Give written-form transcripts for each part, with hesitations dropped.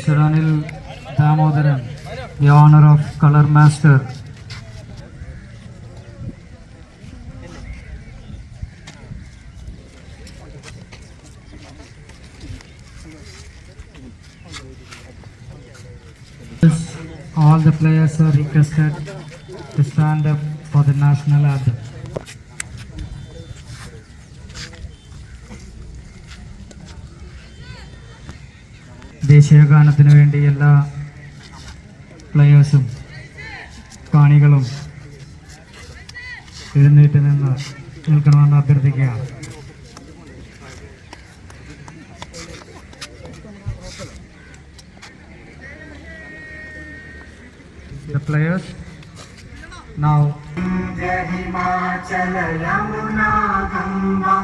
Mr. Anil Damodaran, the honor of Color Master. All the players are requested to stand up for the national anthem. ദേശീയഗാനത്തിന് വേണ്ടി എല്ലാ പ്ലേയേഴ്സും കാണികളും എഴുന്നേറ്റ് നിന്ന് നിൽക്കണമെന്ന് അഭ്യർത്ഥിക്കുകയാണ്. The players now. Himachal Yamuna Ganga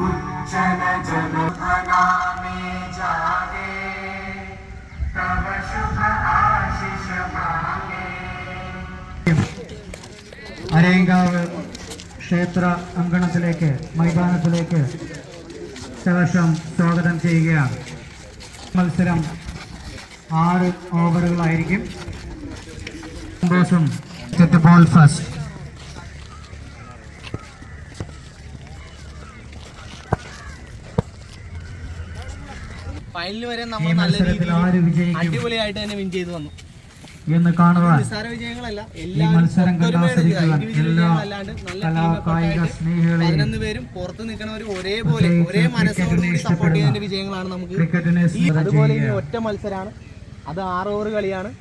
Uchchala Jalabhana mein jaage Tav shubha ashish mange. Arayankavu ക്ഷേത്ര അങ്കണത്തിലേക്ക് മൈതാനത്തിലേക്ക് ശേഷം സ്വാഗതം ചെയ്യുകയാണ്. മത്സരം 6 ഓവറുകളായിരിക്കും. Get the ball first. Final വരെ നമ്മൾ നല്ല രീതിയിൽ അടിപൊളിയായിട്ട് തന്നെ വിൻ ചെയ്തു വന്നു എന്ന് കാണുവാൻ നിസ്സാര വിജയങ്ങളല്ല, ഈ മത്സരം കണ്ടാസ്വദിക്കുവാൻ എല്ലാ കലാകായിക സ്നേഹികളെയും 11 പേരും പുറത്ത് നിൽക്കുന്നവർ ഒരേപോലെ ഒരേ മനസ്സോടുകൂടി സപ്പോർട്ട് ചെയ്യുന്ന വിജയങ്ങളാണ് നമുക്ക്. അതുപോലെ ഇനി ഒറ്റ മത്സരമാണ്, അത് 6 ഓവർ കളിയാണ്.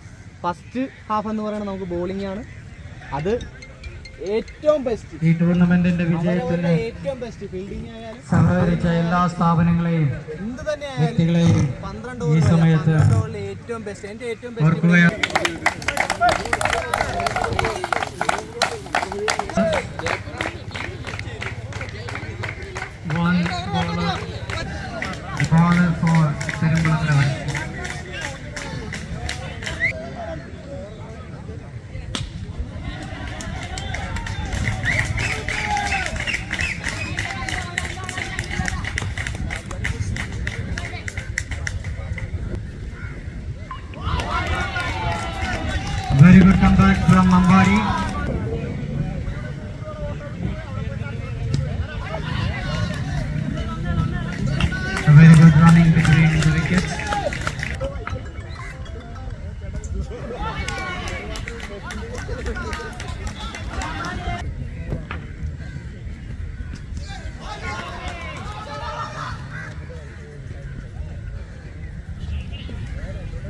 ഫസ്റ്റ് ഹാഫ് എന്ന് പറയുന്നത് നമുക്ക് ബോളിംഗ് ആണ്. അത് ഏറ്റവും ബെസ്റ്റ് ഈ ടൂർണമെന്റിന്റെ വിജയത്തിന് ഏറ്റവും ബെസ്റ്റ് ഫീൽഡിംഗ് ആയാലും സഹകരിച്ച എല്ലാ സ്ഥാപനങ്ങളെയും എന്ത് തന്നെ വ്യക്തികളെയും 12 ഈ സമയത്ത് ഏറ്റവും ബെസ്റ്റ് എന്റെ ഏറ്റവും ഓർക്കുകയാണ്. bowler for Perumbala. Very good comeback from Mambari. A very good running between the wickets.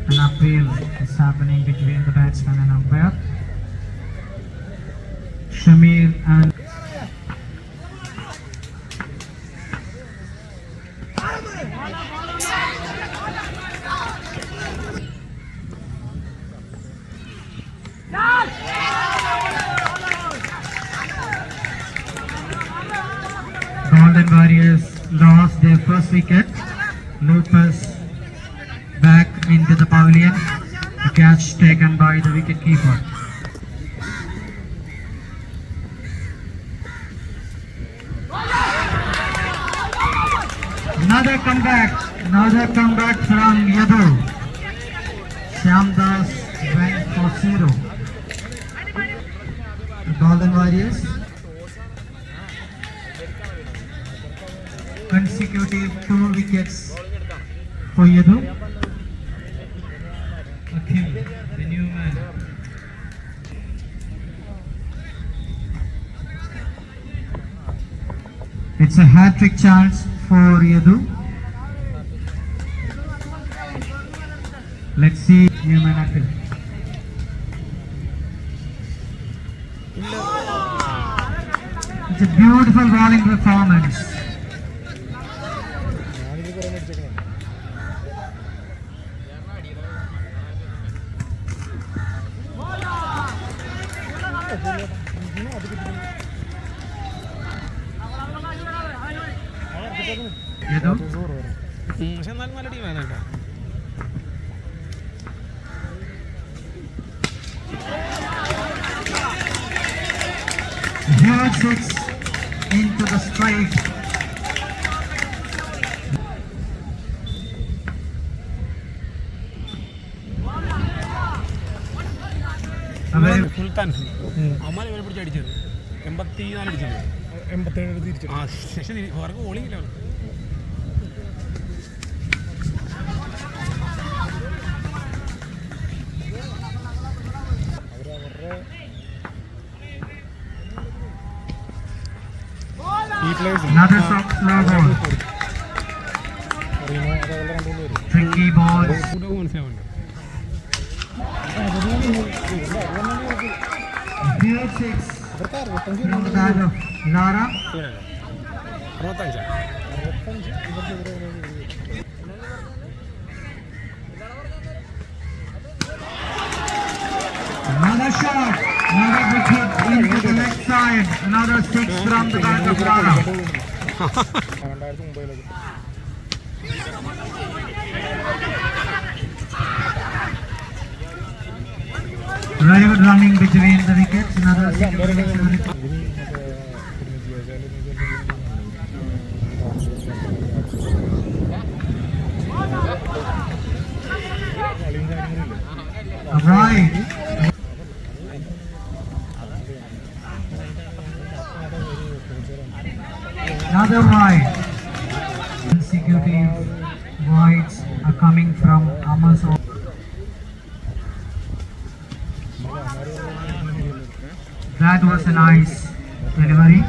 An appeal is happening between the batsman and umpire. Shamir and Golden Warriors lost their first wicket. Lupus back into the pavilion. The catch taken by the wicket keeper. Another comeback from Yadu. Shyamdas went for 0. The Golden Warriors consecutive 2 wickets for Yadu. Akhil, the new man. It's a hat-trick chance for Yadu. Let's see Newman Akhil. It's a beautiful bowling performance. പക്ഷെ എന്നാലും നല്ല ടീമാണ് കേട്ടോ. Huge six into the strike. അമ്മ ഇവരെ പിടിച്ച് അടിച്ചത് 84 അടിച്ചത് 87 തിരിച്ചു. ആ ശേഷം അവർക്ക് ഓളിയില്ല ഈ players Another soft slow ball. Tricky ball. മനസ്സിലാവുന്നുണ്ട്. Field 6 from the bag of Lara. 65. Another shot. Another wicket into the left side. Another 6 from the bag of Lara. 2009 Very good running between the wickets. Another 6 from the wicket. Right. Another wide. Consecutive wides are coming from Amazon. That was a nice delivery,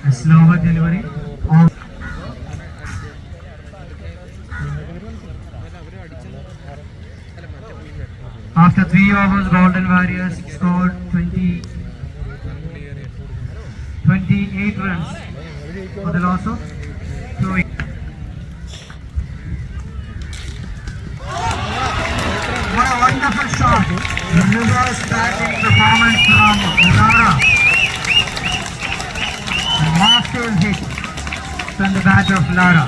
a slower delivery. After 3 overs, Golden Warriors scored 28 runs for the loss of 2 wickets. What a wonderful shot! The reverse batting performance from Lara. A massive hit from the bat of Lara.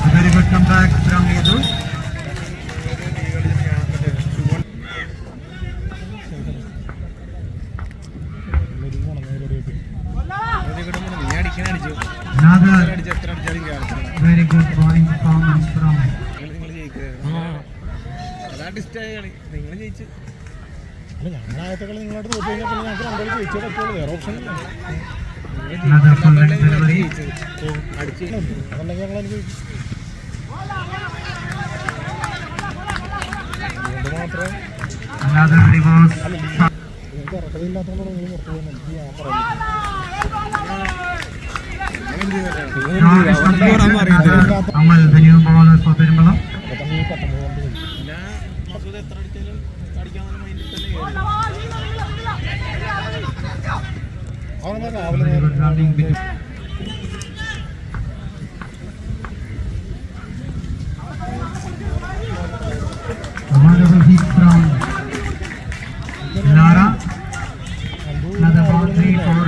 A very good comeback from Edu. Another very good bowling performance from another full length delivery. Another reverse shot. Amal, the new bowler for Perimbalam. Very good running between. A wonderful hit from Lara. Another boundary for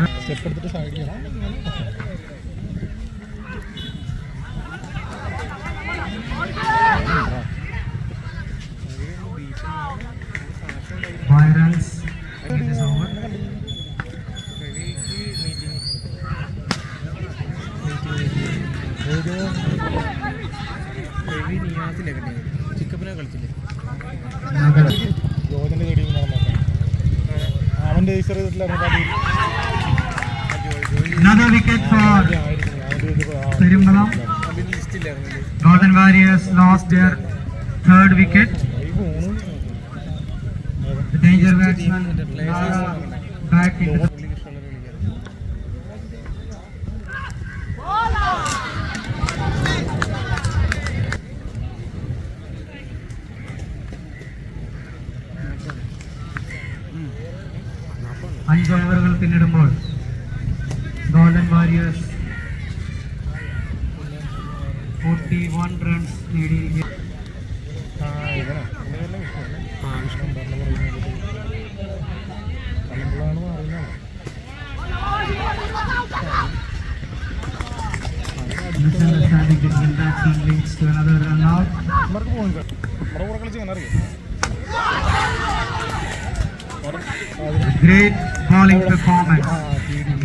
Byron's. It is over. Another. Another wicket for Perimbalam. Golden Warriors lost their 3rd wicket. The danger batsman Lara back into the അഞ്ച് ഓവറുകൾ പിന്നിടുമ്പോൾ Golden Warriors 41 runs നേടിയിരിക്കുന്നു. Misunderstanding between that team leads to another run out. Great bowling performance.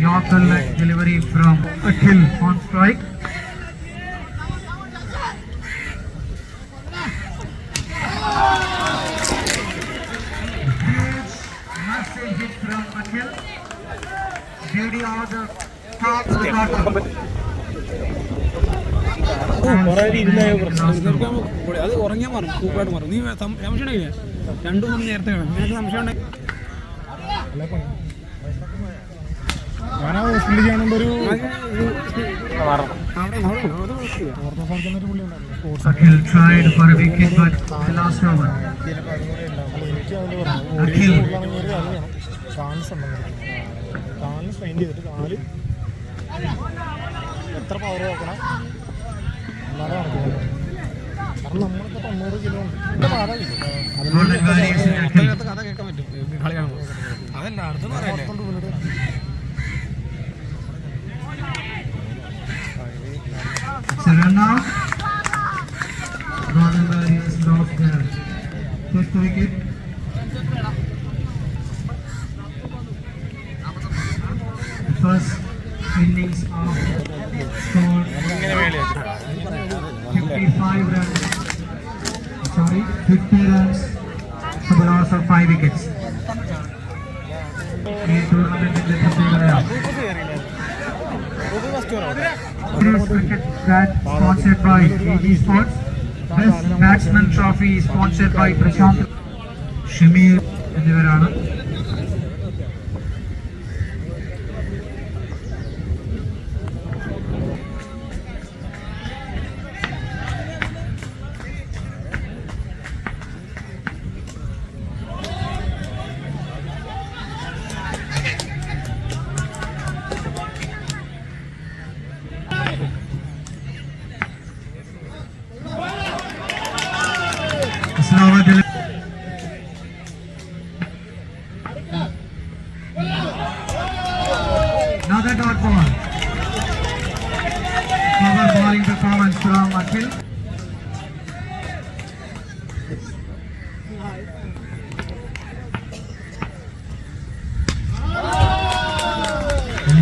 Yorker leg delivery from Akhil on strike. lady or the top of the total. അത് ഉറങ്ങിയാൽ മാറും, കൂപ്പായിട്ട് മാറും. നീ സംശയം ഉണ്ടെങ്കിലേ രണ്ടു മൂന്ന് നേരത്തെ വേണം. നിനക്ക് സംശയം ഉണ്ടെങ്കിൽ ഞാൻ ആ ഹോസ്പിറ്റലിൽ ചെയ്യാനുണ്ട് ഒരു Akhil tried for a wicket but the last over. Akhil. കാലിന് സ്ട്രെയിൻ ചെയ്തിട്ട് കാല് എത്ര പവർ നോക്കണം എന്നാലും നടക്കുന്നത്. കാരണം നമ്മളിപ്പോൾ 90 കിലോ ഉണ്ട്. Golden variation Akhil. കഥ കേൾക്കാൻ പറ്റും കളി കാണുമ്പോൾ. അതല്ല അടുത്ത് പറയല്ലേ. It's a run out. Golden Warriors lost their fifth wicket. The first innings of score 55 runs. Sorry, 50 runs for the loss of 5 wickets. ഈ ടൂർണമെന്റിന്റെ പ്രത്യേകതയാണ് cricket bat sponsored by EG Sports. Best Batsman Trophy sponsored by Prashant Shamir എന്നിവരാണ്. Another dot ball. Cover bowling performance from Akhil.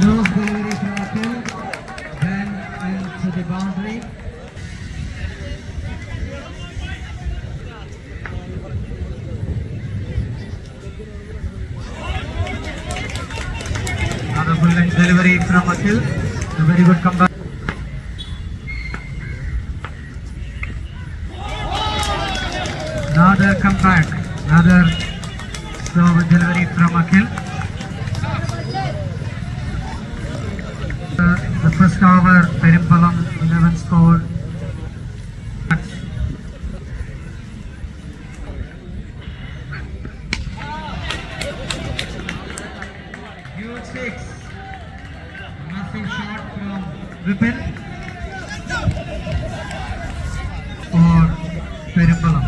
Loose delivery from Akhil. Then into the boundary. Another full length delivery from Akhil. A very good comeback. Another comeback. Another slow delivery from Akhil. The first over, Perimpalam 11 scored. Huge six. Nothing short from Vipin for Perimpalam.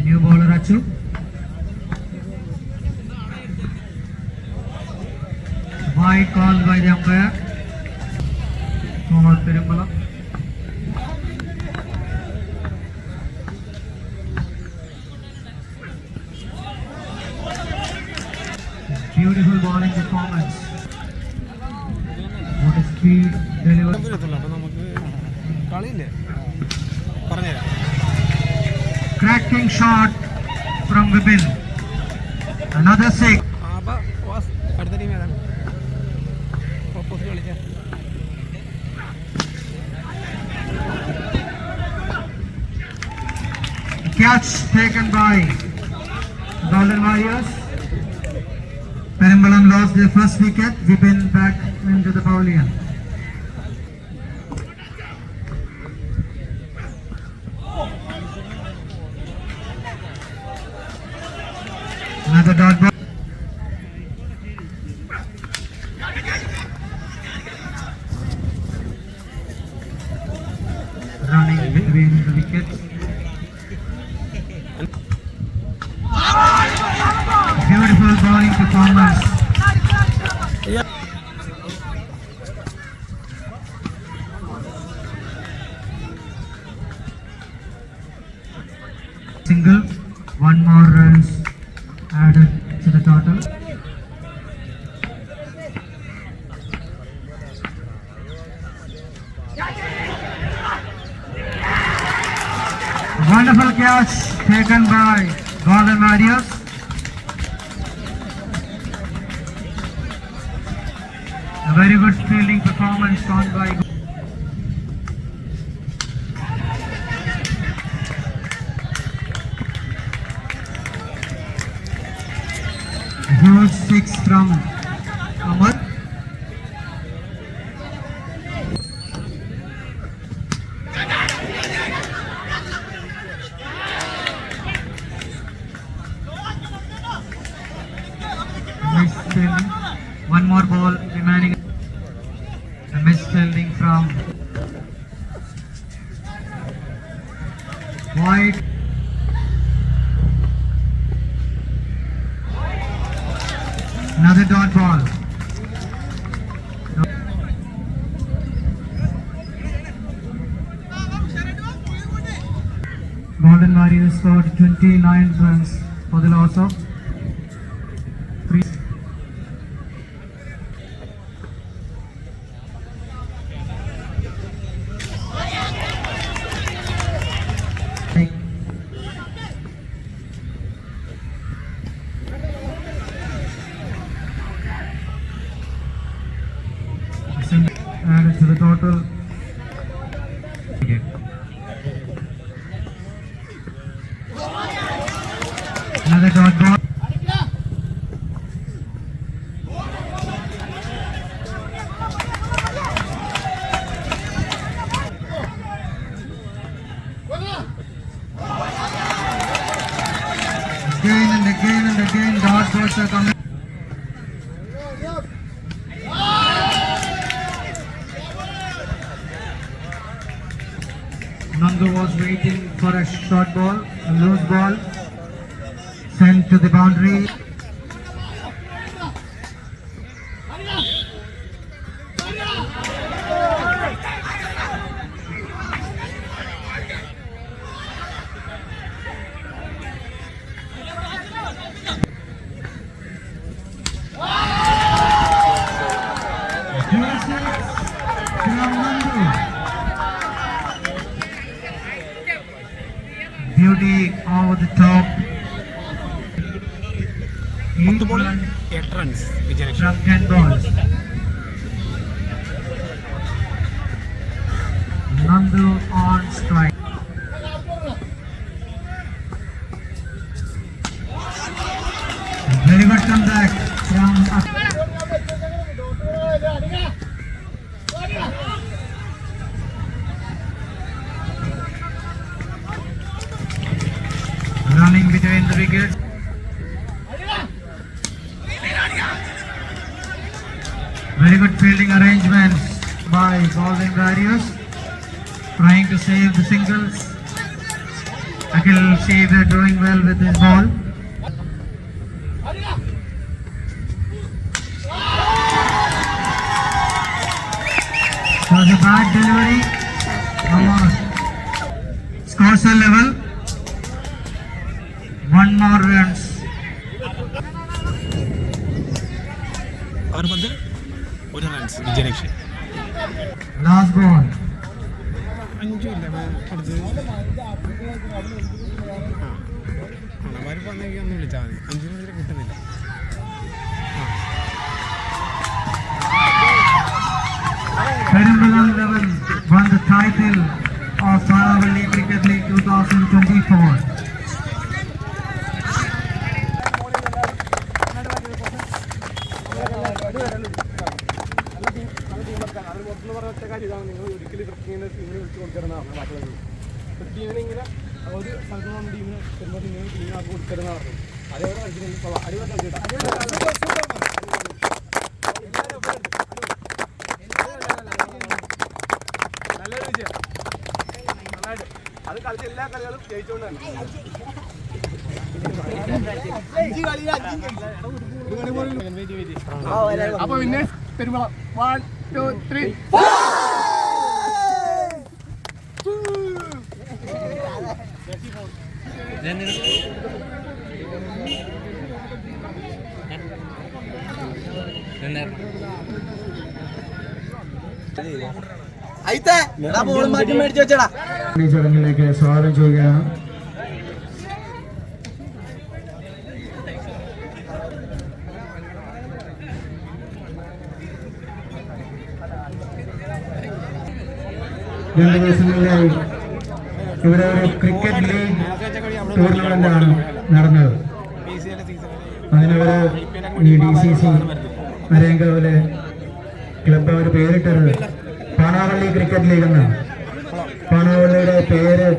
New bowler Achu. Wide call by the umpire for Perimpalam. Beautiful bowling performance. What a speed delivery. അപ്പം നമുക്ക് കളിയില്ലേ പറഞ്ഞുതരാം. Cracking shot from Vipin. Another six. അപ്പം അടുത്ത team ഏതാണ് opposite കളിക്കാം. Catch taken by Golden Warriors. Perimpalam lost their first wicket. Vipin back into the pavilion. Another dot ball. Running between the wickets. Beautiful bowling performance. Single, one more runs added to the total. Wonderful catch taken by Golden Warriors. very good fielding performance on by huge six from Amar. Nice fielding. One more ball remaining. A missed fielding from White. Another dot ball. Golden Warriors scored 29 runs for the loss of 3. Added to the total. Another dot ball. Again and again and again, dot balls are coming. Nandu was waiting for a short ball, a loose ball, sent to the boundary. Beauty over the top. 8 runs 8 runs Vijayalakshmi from 10 balls. Nandu on strike. Very good comeback from running between the wickets. Very good fielding arrangements by Golden Warriors, trying to save the singles. Akhil Shaver doing well with his ball. So the bad delivery. Scores are level. One more runs. 6 പന്തിൽ 1 runs Vijayalakshmi. Last ball. 5 ഇല്ല അടുത്തത്. അവർ വന്നെങ്കിൽ ഒന്ന് വിളിച്ചാൽ മതി. 5 മിനിറ്റിൽ കിട്ടുന്നില്ല. Perambalam 11 won the title of Saravali Cricket League 2024. നിങ്ങൾ ഒരിക്കലും ടീമിനെ വിളിച്ചു കൊടുക്കരുതെന്നാണ് ബാക്കിയുള്ളത്. ടീമിനെ ഇങ്ങനെ ഒരു സ്ഥലത്ത് നിന്ന് ടീമിന് വരുമ്പോൾ നിങ്ങൾ ടീമിനെ ആർക്ക് കൊടുക്കരുതെന്നാണ് പറഞ്ഞത്. അതേപോലെ കളിച്ചിട്ടുണ്ടെങ്കിൽ അടിപൊളി നല്ലൊരു വിജയം. നന്നായിട്ട് അത് കളിച്ച എല്ലാ കളികളും ജയിച്ചുകൊണ്ടാണ്. അപ്പൊ പിന്നെ പെരുമ്പളം 1 2 3 ഈ ചടങ്ങിലേക്ക് സ്വാഗതം ചെയ്യുകയാണ്. 2 ദിവസങ്ങളിലായി ഇവിടെ ഒരു ക്രിക്കറ്റ് ലീഗ് ടൂർണമെന്റ് ആണ് നടന്നത്. അതിനവര് ഈ DCC അരയങ്കാവിലെ ക്ലബ് അവർ പേരിട്ടത് പാണാവള്ളി ക്രിക്കറ്റ് ലീഗ് എന്നാണ്. പാണാവള്ളിയുടെ പേര്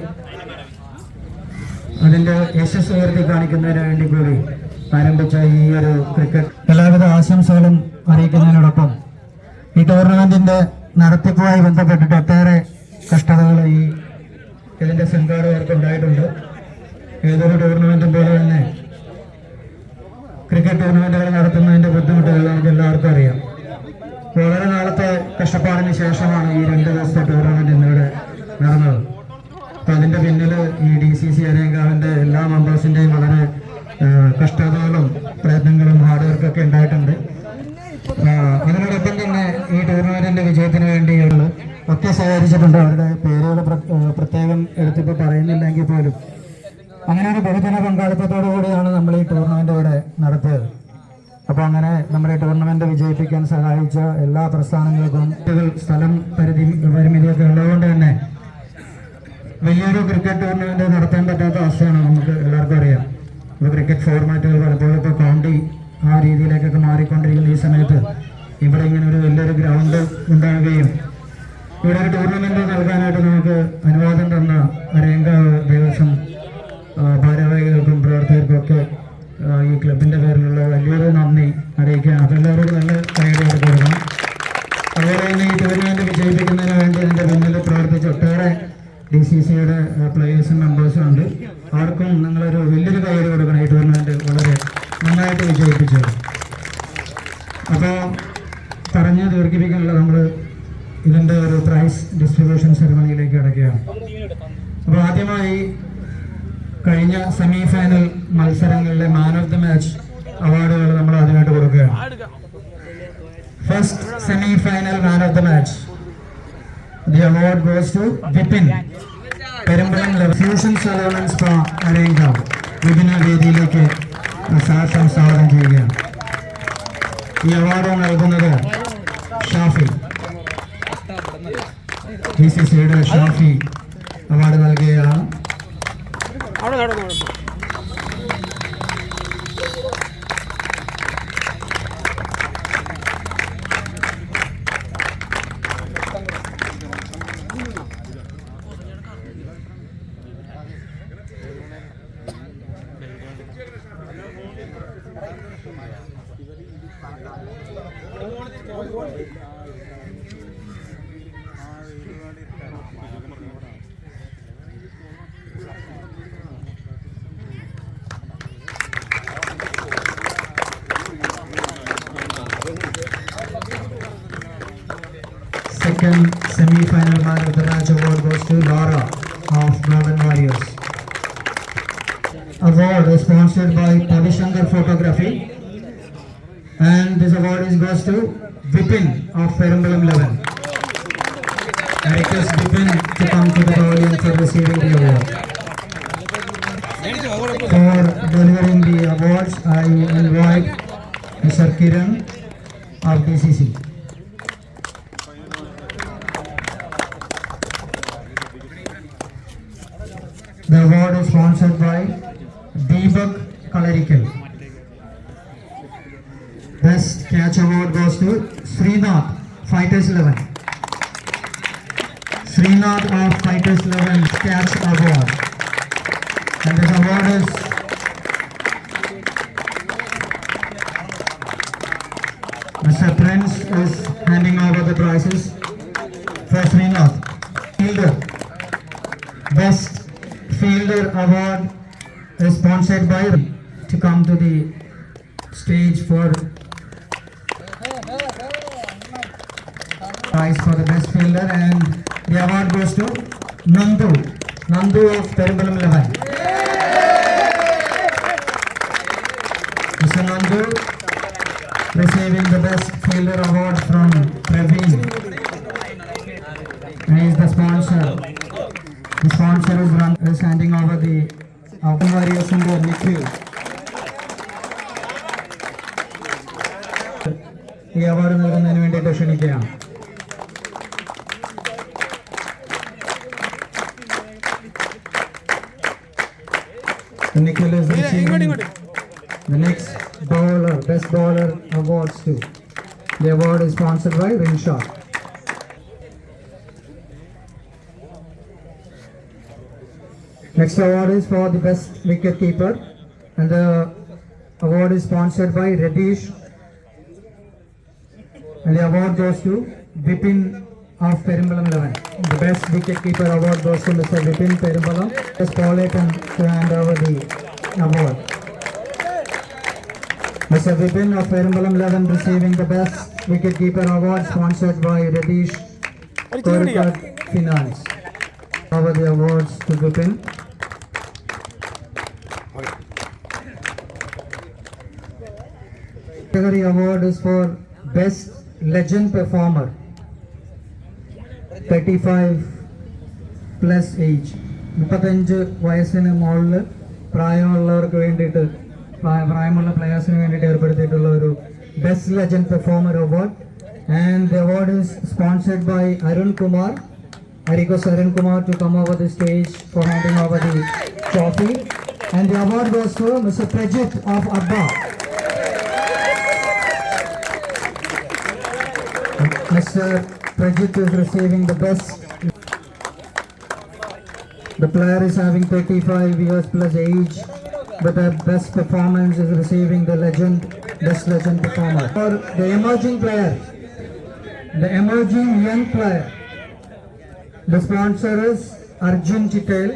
അതിന്റെ യശസ് ഉയർത്തി കാണിക്കുന്നതിന് വേണ്ടി കൂടി ആരംഭിച്ച ഈ ഒരു ക്രിക്കറ്റ് എല്ലാവിധ ആശംസകളും അറിയിക്കുന്നതിനോടൊപ്പം ഈ ടൂർണമെന്റിന്റെ നടത്തിപ്പുമായി ബന്ധപ്പെട്ടിട്ട് ഒട്ടേറെ കഷ്ടതകൾ ഇതിന്റെ സംഘാടകർക്ക് ഉണ്ടായിട്ടുണ്ട്. ഏതൊരു ടൂർണമെന്റും പോലെ തന്നെ ക്രിക്കറ്റ് ടൂർണമെന്റുകൾ നടത്തുന്നതിന്റെ ബുദ്ധിമുട്ടുകൾ നമുക്ക് എല്ലാവർക്കും അറിയാം. വളരെ നാളത്തെ കഷ്ടപ്പാടിന് ശേഷമാണ് ഈ 2 ദിവസത്തെ ടൂർണമെന്റ് ഇന്നിവിടെ നടന്നത്. അപ്പൊ അതിന്റെ പിന്നിൽ ഈ DCC അരയങ്കാവിന്റെ എല്ലാ മെമ്പേഴ്സിന്റെയും വളരെ കഷ്ടതകളും പ്രയത്നങ്ങളും ഹാർഡ് വർക്കൊക്കെ ഉണ്ടായിട്ടുണ്ട്. അതിനോടൊപ്പം തന്നെ ഈ ടൂർണമെന്റിന്റെ വിജയത്തിന് വേണ്ടി ഒക്കെ സഹകരിച്ചിട്ടുണ്ട്. അവരുടെ പേരുകൾ പ്രത്യേകം എടുത്തിപ്പോൾ പറയുന്നില്ലെങ്കിൽ പോലും അങ്ങനെ ഒരു ബഹുജന പങ്കാളിത്തത്തോടു കൂടിയാണ് നമ്മൾ ഈ ടൂർണമെന്റ് ഇവിടെ നടത്തിയത്. അപ്പോൾ അങ്ങനെ നമ്മുടെ ടൂർണമെന്റ് വിജയിപ്പിക്കാൻ സഹായിച്ച എല്ലാ പ്രസ്ഥാനങ്ങൾക്കും സ്ഥലം പരിമിതിയൊക്കെ ഉള്ളതുകൊണ്ട് തന്നെ വലിയൊരു ക്രിക്കറ്റ് ടൂർണമെന്റ് നടത്താൻ പറ്റാത്ത അവസ്ഥയാണ് നമുക്ക് എല്ലാവർക്കും അറിയാം. ഇപ്പോൾ ക്രിക്കറ്റ് ഫോർമാറ്റുകൾ പലപ്പോഴും ഇപ്പോൾ കൗണ്ടി ആ രീതിയിലേക്കൊക്കെ മാറിക്കൊണ്ടിരിക്കുന്ന ഈ സമയത്ത് ഇവിടെ ഇങ്ങനെ ഒരു വലിയൊരു ഗ്രൗണ്ട് ഉണ്ടാവുകയും ഇവിടെ ഒരു ടൂർണമെന്റ് നൽകാനായിട്ട് നമുക്ക് അനുവാദം തന്ന അരയങ്കാവ് ദേവസ്വം ഭാരവാഹികൾക്കും പ്രവർത്തകർക്കും ഒക്കെ ഈ ക്ലബിന്റെ പേരിലുള്ള വലിയൊരു നന്ദി അറിയിക്കുകയാണ്. അപ്പോൾ എല്ലാവരും നല്ല കൈയടിയോടെ കൊടുക്കണം. അതുപോലെ തന്നെ ഈ ടൂർണമെന്റ് വിജയിപ്പിക്കുന്നതിന് വേണ്ടി അതിന്റെ പിന്നിൽ പ്രവർത്തിച്ച ഒട്ടേറെ DCCയുടെ പ്ലേയേഴ്സും മെമ്പേഴ്സും ഉണ്ട്. അവർക്കും നിങ്ങളൊരു വലിയൊരു കൈയടി കൊടുക്കണം. ഈ ടൂർണമെന്റ് വളരെ നന്നായിട്ട് വിജയിപ്പിച്ചത്. അപ്പോൾ പറഞ്ഞു ദീർഘിപ്പിക്കാനുള്ള നമ്മൾ ഇതിൻ്റെ ഒരു പ്രൈസ് ഡിസ്ട്രിബ്യൂഷൻ സെറമണിയിലേക്ക് കിടക്കുകയാണ്. അപ്പോൾ ആദ്യമായി കഴിഞ്ഞ സെമി ഫൈനൽ മത്സരങ്ങളിലെ മാൻ ഓഫ് ദി മാച്ച് അവാർഡുകൾ നമ്മൾ ആദ്യമായിട്ട് കൊടുക്കുകയാണ്. First semi final man of the match the award goes to Vipin Perumbalam fusion salon spa Arayankavu. വിപിനെ വേദിയിലേക്ക് സ്വാഗതം ചെയ്യുകയാണ്. ഈ അവാർഡ് നൽകുന്നത് ഷാഫി, DCCയുടെ ഷാഫി അവാർഡ് നൽകുകയാണ്. Second semi-final man of the match award goes to Laura of Golden Warriors. Award is sponsored by Pavishankar Photography, and this award goes to Vipin of Perambalam 11. I request Vipin to come to the pavilion for receiving the award. For delivering the awards, I invite Mr. Kiran of DCC. The award is sponsored by Deepak Kalarikal. Best catch award goes to Srinath, Fighters 11. Srinath of Fighters 11 catch award. And this award is Mr. Prince is handing over the prizes for Srinath. Fielder. Best Fielder award is sponsored by to come to the stage for prize for the best fielder, and the award goes to Nandu of Perambalam 11. Mr. Nandu receiving the best fielder award from Praveen, and he is the sponsor. The sponsor is handing over the Golden Warriors in their Nikhil. ഈ award നൽകുന്നതിന് വേണ്ടിയിട്ട് ക്ഷണിക്കുകയാണ്. Nikhil is receiving the next bowler, best bowler awards too. The award is sponsored by Rinshaw. Next award is for the best wicket keeper, and the award is sponsored by Radish. And the award goes to Vipin of Perimbalam 11. The best wicket keeper award goes to Mr. Vipin Perimbalam. Just call it and to hand over the award. Mr. Vipin of Perimbalam 11 receiving the best wicket keeper award sponsored by Radish Korkad Finance. Over the awards to Vipin. Category award is for best legend performer, 35 plus age. 35 വയസ്സിന് മുകളിൽ പ്രായമുള്ളവർക്ക് വേണ്ടിയിട്ട് പ്രായമുള്ള പ്ലെയേഴ്സിന് വേണ്ടിയിട്ട് ഏർപ്പെടുത്തിയിട്ടുള്ള ഒരു best legend performer award. And the award is sponsored by Arun Kumar. I request Arun Kumar to come over the stage for handing over the trophy. And the award goes to Mr. Prajit of Abba. Mr. Prajit is receiving the best. The player is having 35 years plus age, but the best performance is receiving the legend, best legend performer. For the emerging player, the emerging young player, the sponsor is Arjun Chitel.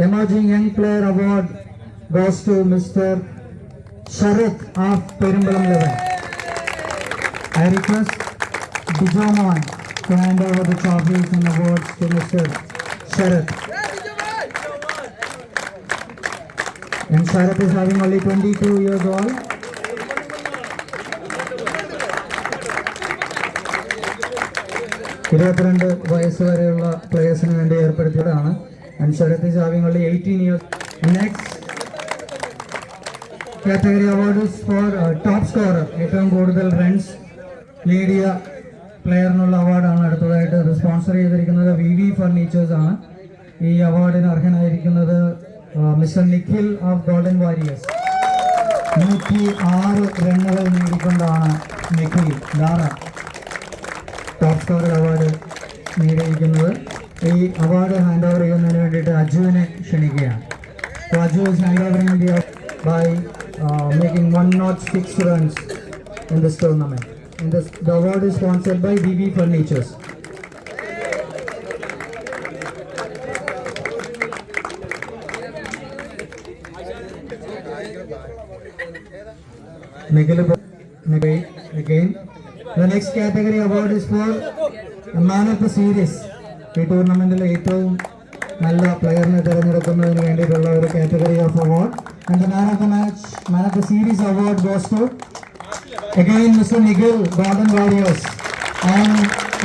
Emerging Young Player Award goes to Mr. Sharat of Perimbalam 11. I request Bijoman to hand over the trophies and awards to Mr. Sharat. And Sharat is having only 22 years old. ഇരുപത്തിരണ്ട് വയസ്സ് വരെയുള്ള പ്ലേയേഴ്സിന് വേണ്ടി ഏർപ്പെടുത്തിയതാണ്. And Sharat is having only 18 years. Next category award is for top scorer. ഏറ്റവും കൂടുതൽ runs നേടിയ പ്ലെയറിനുള്ള അവാർഡാണ് അടുത്തതായിട്ട്. ഇത് സ്പോൺസർ ചെയ്തിരിക്കുന്നത് VV ഫർണിച്ചേഴ്സ് ആണ്. ഈ അവാർഡിന് അർഹനായിരിക്കുന്നത് mister Nikhil of Golden Warriors. 106 റണ്ണുകൾ നേടിക്കൊണ്ടാണ് Nikhil Dhara top scorer award നേടിയിരിക്കുന്നത്. ഈ അവാർഡ് ഹാൻഡ് ഓവർ ചെയ്യുന്നതിന് വേണ്ടിയിട്ട് അജുവിനെ ക്ഷണിക്കുകയാണ്. Aju is hand overing the by making 106 runs in this tournament. And the award is sponsored by VV Furnitures. Nikhil again. The next category award is for a man of the series. ഈ ടൂർണമെന്റിലെ ഏറ്റവും നല്ല പ്ലെയറിനെ തിരഞ്ഞെടുക്കുന്നതിന് വേണ്ടിയിട്ടുള്ള ഒരു category of award. And the man of the match, man of the series award goes to again Mr. Nikhil, Golden Warriors. And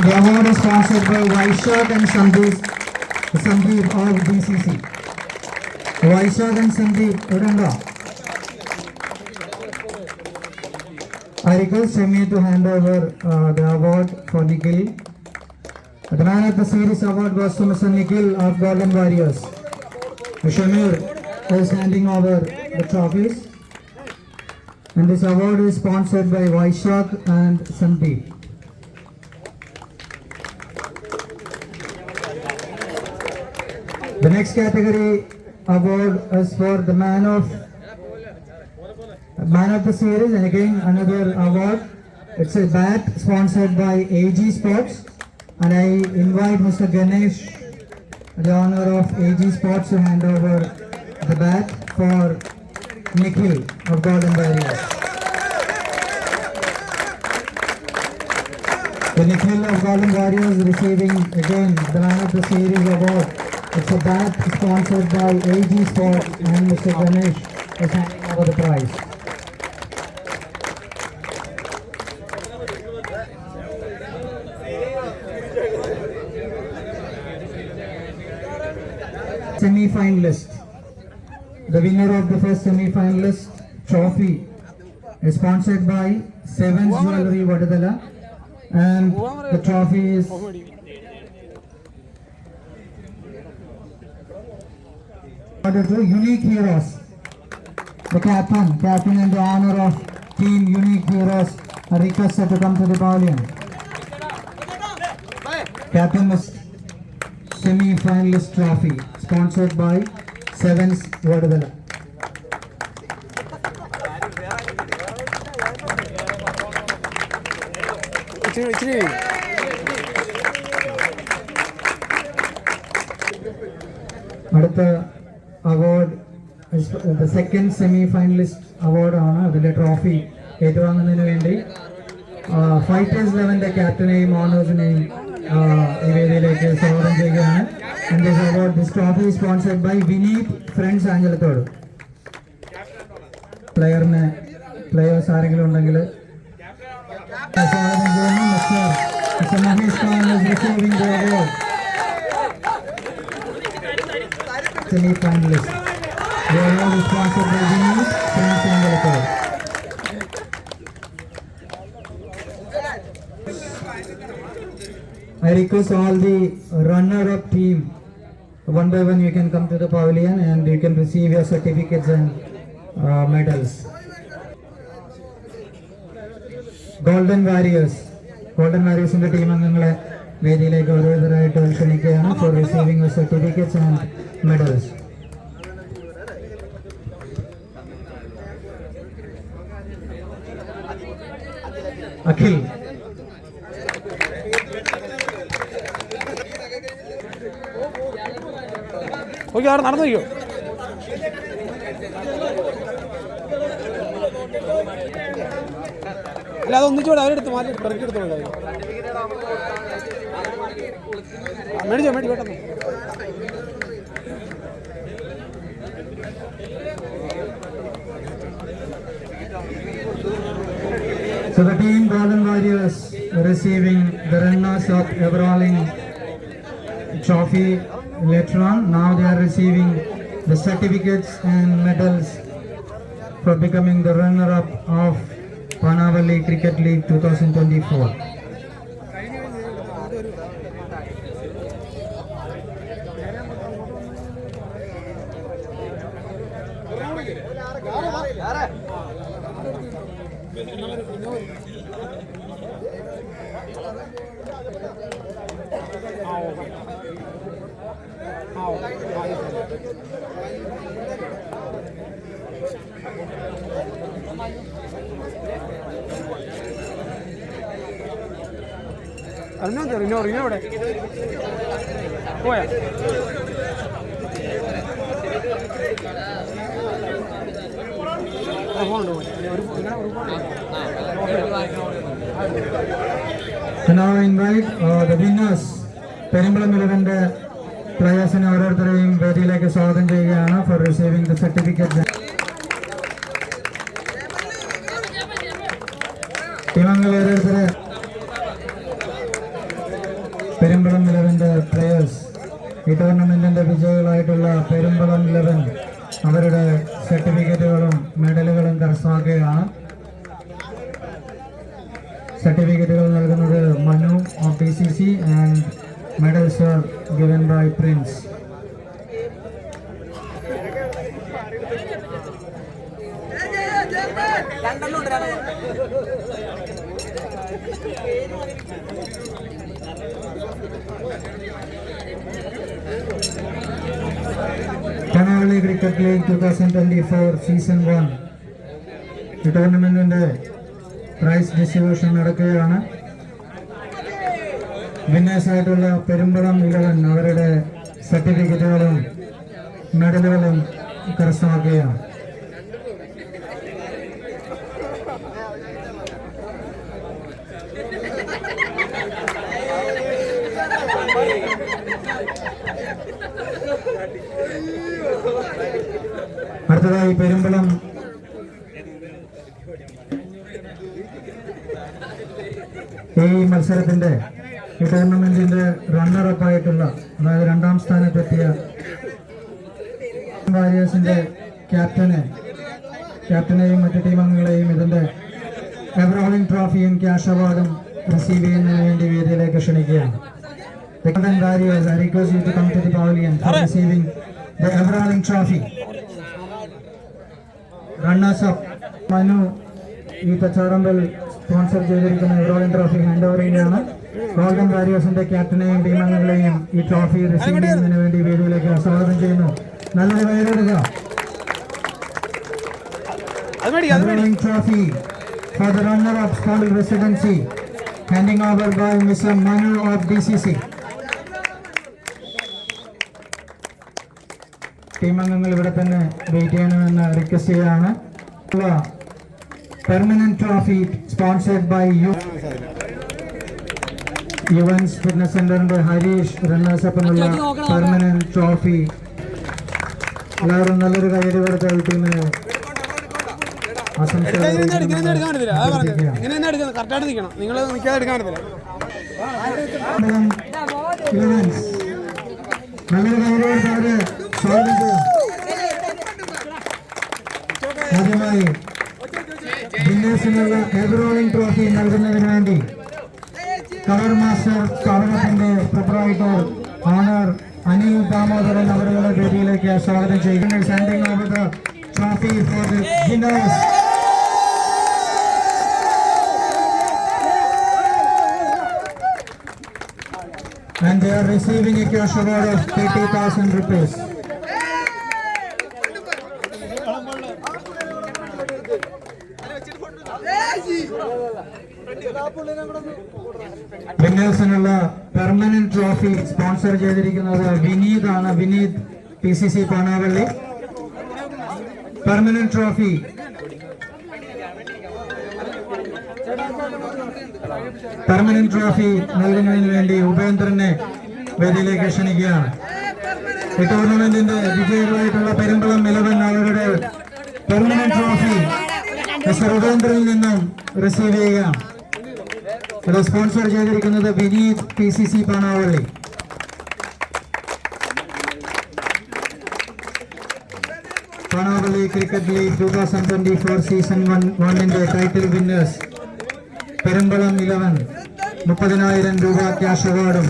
the award is sponsored by Vaishak and Sandeep of DCC. Vaishak and Sandeep, എവിടെയുണ്ടോ? I request Semi to hand over the award for Nikhil. The man of the series award goes to Mr. Nikhil of Golden Warriors. Shamir is handing over the trophies. And this award is sponsored by Vaishak and Sandeep. The next category award is for the man of the series, and again another award. It's a bat sponsored by AG Sports, and I invite Mr. Ganesh, the owner of AG Sports, to hand over the bat for Nikhil of Golden Warriors. The Nikhil of Golden Warriors receiving again the man of the series award. It's a bat sponsored by AG Sports, and Mr. Ganesh is handing over the prize. Semi-finalist. The winner of the first semi-finalist trophy is sponsored by Sevens Jewelry Vadadala, and the trophy is Order to Unique Heroes. The captain in the honor of Team Unique Heroes are requested to come to the pavilion. Captain is semi-finalist trophy sponsored by Sevens Vadavela. അടുത്ത award the second semi finalist അവാർഡാണ്. അതിന്റെ trophy ഏറ്റുവാങ്ങുന്നതിന് വേണ്ടി fighters 11ന്റെ ക്യാപ്റ്റനെയും ഓണേഴ്സിനെയും ഈ വേദിയിലേക്ക് സ്വാഗതം ചെയ്യുകയാണ്. This trophy sponsored by Vineeth friends ആഞ്ചലത്തോട്. Players ആരെങ്കിലും ഉണ്ടെങ്കിൽ സ്വാഗതം ചെയ്യുന്നു. Mister Mahesh Khan is receiving the award. Semi-finalist. The award is sponsored by Vineet Friends Angelakod. I request all the runner-up team, one by one you can come to the pavilion and you can receive your certificates and medals. Golden Warriors ന്റെ team അംഗങ്ങളെ വേദിയിലേക്ക് ഓരോരുത്തരായിട്ട് ക്ഷണിക്കുകയാണ് for receiving your certificates and medals. Akhil okay, അവിടെ നടന്നു വയ്ക്കോ. അല്ല, അത് ഒന്നിച്ചോടെ അവരെടുത്ത് മാറ്റി പെറുക്കിയെടുത്തോളൂ. മേടിച്ചോ പെട്ടെന്ന്. So the team Golden Warriors receiving the runners-up overalling trophy later on. Now they are receiving the certificates and medals for becoming the runner-up of Panavalli Cricket League 2024. Rino ഇവിടെ പോയാ? Now I invite the winners. Perumbalam 11ന്റെ പ്ലേയേഴ്സിനെ ഓരോരുത്തരെയും വേദിയിലേക്ക് സ്വാഗതം ചെയ്യുകയാണ് for receiving the certificate. ടീമംഗങ്ങൾ ഓരോരുത്തരെ Perumbalam 11ന്റെ players, ഈ ടൂർണമെന്റിന്റെ വിജയികളായിട്ടുള്ള പെരുമ്പളം 11 അവരുടെ സർട്ടിഫിക്കറ്റുകളും മെഡലുകളും കരസ്ഥമാക്കുകയാണ്. സർട്ടിഫിക്കറ്റുകൾ നൽകുന്നത് Manu of DCC and medals are given by Prince. Panavalli Cricket League 2024 Season 1 ഈ ടൂർണമെന്റിന്റെ പ്രൈസ് ഡിസ്ട്രിബ്യൂഷൻ നടക്കുകയാണ്. വിന്നേഴ്സ് ആയിട്ടുള്ള പെരുമ്പളം 11 അവരുടെ സർട്ടിഫിക്കറ്റുകളും മെഡലുകളും കരസ്ഥമാക്കുകയാണ്. അടുത്തതായി പെരുമ്പളം ഈ മത്സരത്തിന്റെ ഈ ടൂർണമെന്റിന്റെ റണ്ണറപ്പ് ആയിട്ടുള്ള, അതായത് 2ാം സ്ഥാനത്തെത്തിയ വാരിയേഴ്സിന്റെ ക്യാപ്റ്റനെയും മറ്റു ടീം അംഗങ്ങളെയും ഇതിന്റെ എവറോളിംഗ് ട്രോഫിയും ക്യാഷ് അവാർഡും റിസീവ് ചെയ്യുന്നതിന് വേണ്ടി വേദിയിലേക്ക് ക്ഷണിക്കുകയാണ്. The Golden Warriors, I request you to come to the pavilion for receiving the Everalling Trophy. Runners up, Manu ഈ തച്ചാറമ്പൽ സ്പോൺസർ ചെയ്തിരിക്കുന്ന എവറോളിംഗ് ട്രോഫി ഹാൻഡ് ഓവർ ചെയ്യുകയാണ്. ഗോൾഡൻ വാരിയേഴ്സിന്റെ ക്യാപ്റ്റനെയും ടീം അംഗങ്ങളെയും ഈ ട്രോഫി റിസീവ് ചെയ്യുന്നതിന് വേണ്ടി വേദിയിലേക്ക് സ്വാഗതം ചെയ്യുന്നു. നല്ലൊരു കൈയ്യടിക്കുക. Everalling Trophy for the runner-up School Residency, handing over by Mr. Manu of DCC. Team അംഗങ്ങൾ ഇവിടെ തന്നെ വെയിറ്റ് ചെയ്യണമെന്ന് റിക്വസ്റ്റ് ചെയ്യുകയാണ്. Permanent trophy sponsored by Yuvans fitness സെന്ററിന്റെ ഹരീഷ് റണ്ണേഴ്സ് അപ്പ് എന്നുള്ള പെർമനന്റ് ട്രോഫി. എല്ലാവരും നല്ലൊരു കൈയ്യടി കൊടുത്ത ടീമിന് ആശംസകൾ. നല്ലൊരു കൈയ്യടി കൊടുത്തവര് സ്വാഗതം ചെയ്യാം. ആദ്യമായി വിന്നേഴ്സിനുള്ള എവറോളിംഗ് ട്രോഫി നൽകുന്നതിന് വേണ്ടി കളർ മാസ്റ്റർ സ്ഥാപനത്തിന്റെ പ്രൊപ്പറൈറ്റർ ഓണർ അനിൽ ദാമോദരൻ അവരുടെ വേദിയിലേക്ക് സ്വാഗതം ചെയ്യുന്നു. ഹാൻഡിംഗ് over the trophy for the winners. And they are receiving a cash award of 30,000 rupees. വിന്നേഴ്സിനുള്ള പെർമനന്റ് ട്രോഫി സ്പോൺസർ ചെയ്തിരിക്കുന്നത് വിനീത് ആണ്. Vineeth PCC Panavally. Permanent trophy നൽകുന്നതിന് വേണ്ടി ഉപേന്ദ്രനെ വേദിയിലേക്ക് ക്ഷണിക്കുകയാണ്. ഈ ടൂർണമെന്റിന്റെ വിജയികളായിട്ടുള്ള പെരുമ്പളം 11 അവരുടെ പെർമനന്റ് ട്രോഫി മിസ്റ്റർ ഉപേന്ദ്രനിൽ നിന്നും റിസീവ് ചെയ്യുകയാണ്. ഇത് സ്പോൺസർ ചെയ്തിരിക്കുന്നത് Vineeth PCC Panavalli. Panavalli cricket league 2024 season 1 title winners Perumbalam 11 30,000 രൂപ ക്യാഷ് അവാർഡും